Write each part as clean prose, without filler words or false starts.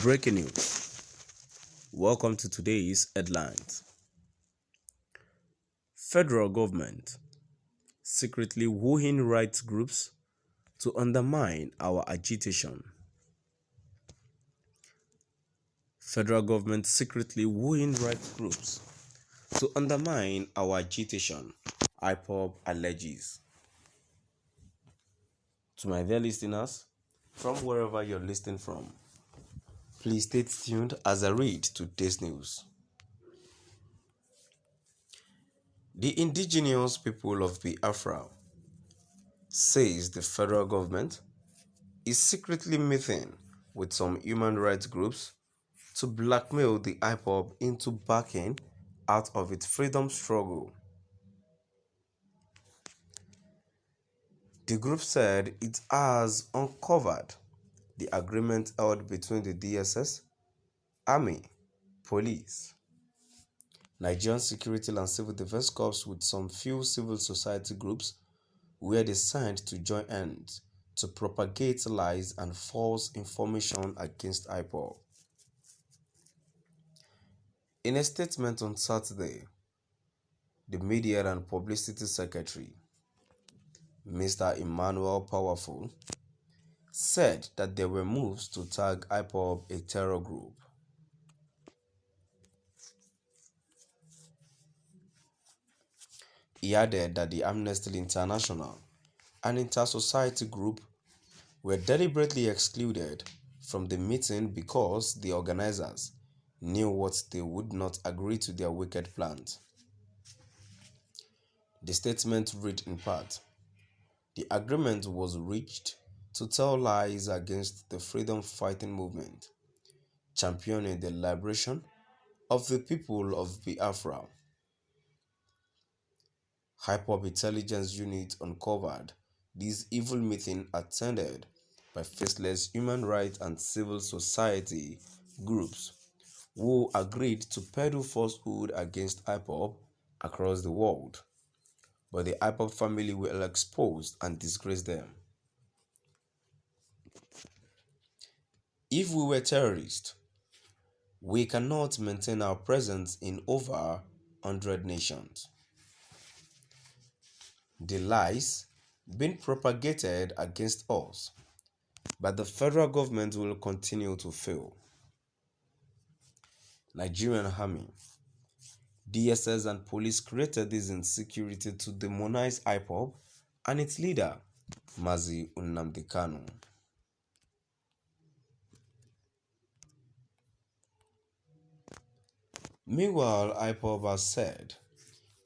Breaking news. Welcome to today's headlines. Federal government secretly wooing rights groups to undermine our agitation. Federal government secretly wooing rights groups to undermine our agitation, Ipob alleges. To my dear listeners, from wherever you're listening from, please stay tuned as I read today's news. The indigenous people of Biafra says the federal government is secretly meeting with some human rights groups to blackmail the Ipob into backing out of its freedom struggle. The group said it has uncovered the agreement held between the DSS, Army, Police, Nigerian Security and Civil Defense Corps with some few civil society groups where they signed to join hands to propagate lies and false information against Ipob. In a statement on Saturday, the Media and Publicity Secretary, Mr. Emmanuel Powerful, said that there were moves to tag Ipob a terror group. He added that the Amnesty International and Inter-Society Group were deliberately excluded from the meeting because the organizers knew what they would not agree to their wicked plans. The statement read in part, "The agreement was reached to tell lies against the freedom fighting movement, championing the liberation of the people of Biafra. Ipob Intelligence Unit uncovered this evil meeting attended by faceless human rights and civil society groups who agreed to peddle falsehood against Ipob across the world. But the Ipob family will expose and disgrace them. If we were terrorists, we cannot maintain our presence in over 100 nations. The lies being propagated against us by the federal government will continue to fail. Nigerian Army, DSS and police created this insecurity to demonize Ipob and its leader, Mazi Nnamdi Kanu. Meanwhile, Ipob has said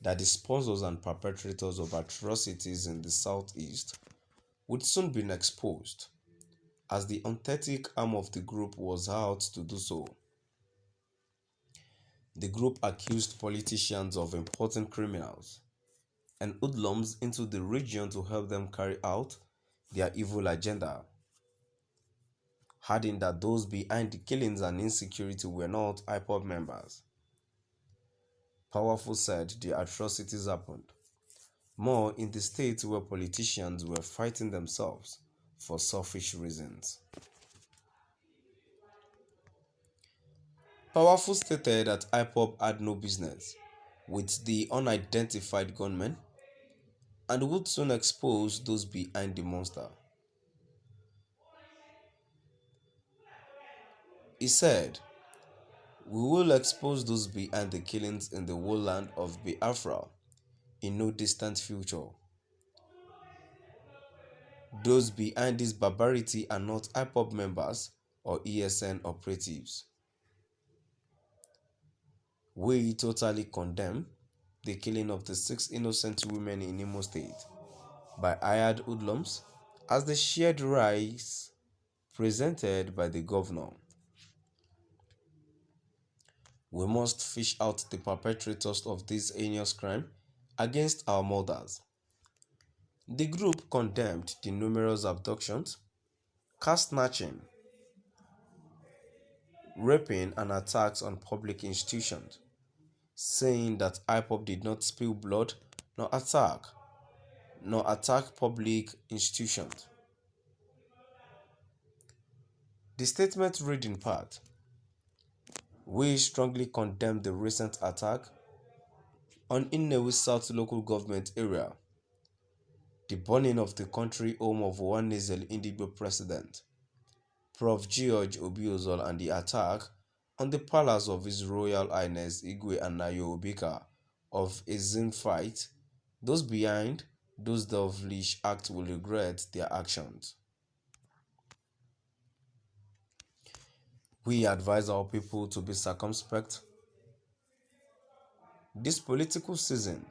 that the sponsors and perpetrators of atrocities in the southeast would soon be exposed, as the authentic arm of the group was out to do so. The group accused politicians of importing criminals and hoodlums into the region to help them carry out their evil agenda, adding that those behind the killings and insecurity were not Ipob members. Powerful said the atrocities happened more in the states where politicians were fighting themselves for selfish reasons. Powerful stated that Ipob had no business with the unidentified gunmen and would soon expose those behind the monster. He said, "We will expose those behind the killings in the whole land of Biafra in no distant future. Those behind this barbarity are not Ipob members or ESN operatives. We totally condemn the killing of the 6 innocent women in Imo State by hired hoodlums as the shared rice presented by the governor. We must fish out the perpetrators of this heinous crime against our mothers." The group condemned the numerous abductions, caste snatching, raping, and attacks on public institutions, saying that Ipob did not spill blood nor attack public institutions. The statement read in part, We strongly condemn the recent attack on Nnewi South local government area, the burning of the country home of one Nizel Indigbo president, Prof. George Obiozol, and the attack on the palace of His Royal Highness Igwe Anayo Obika of Ezinfight. Those behind those devilish acts will regret their actions. We advise our people to be circumspect this political season,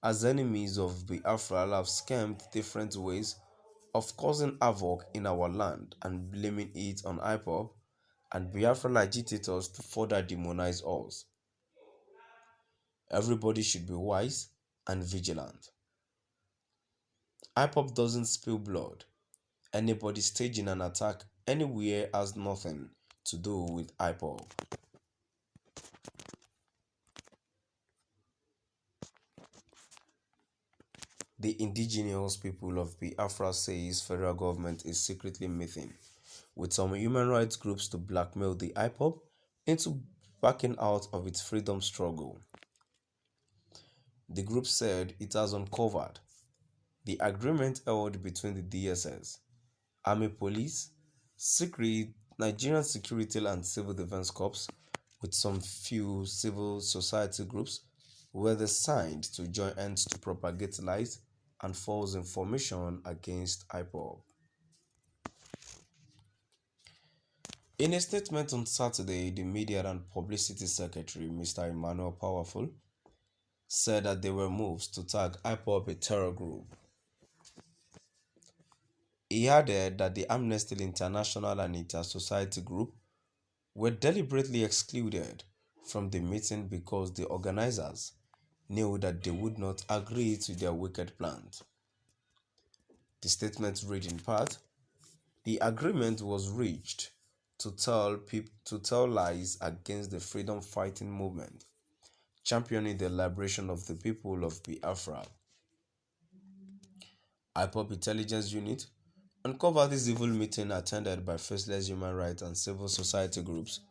as enemies of Biafra have schemed different ways of causing havoc in our land and blaming it on Ipob and Biafran agitators to further demonize us. Everybody should be wise and vigilant. Ipob doesn't spill blood. Anybody staging an attack anywhere has nothing to do with Ipob. The indigenous people of Biafra says federal government is secretly meeting with some human rights groups to blackmail the Ipob into backing out of its freedom struggle. The group said it has uncovered the agreement held between the DSS, Army Police, Nigerian Security and Civil Defense Corps with some few civil society groups where they signed to join hands to propagate lies and false information against Ipob. In a statement on Saturday, the Media and Publicity Secretary, Mr. Emmanuel Powerful, said that there were moves to tag Ipob a terror group. He added that the Amnesty International and Inter-Society Group were deliberately excluded from the meeting because the organizers knew that they would not agree to their wicked plans. The statement read in part, the agreement was reached to tell lies against the freedom fighting movement, championing the liberation of the people of Biafra. Ipob Intelligence Unit uncovered this evil meeting attended by faceless human rights and civil society groups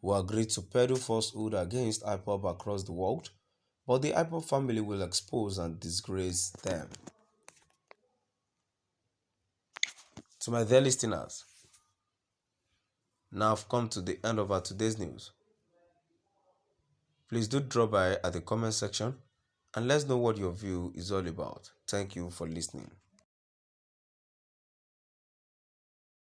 who agreed to peddle falsehood against Ipob across the world, but the Ipob family will expose and disgrace them. To my dear listeners, now I've come to the end of our today's news. Please do drop by at the comment section and let's know what your view is all about. Thank you for listening.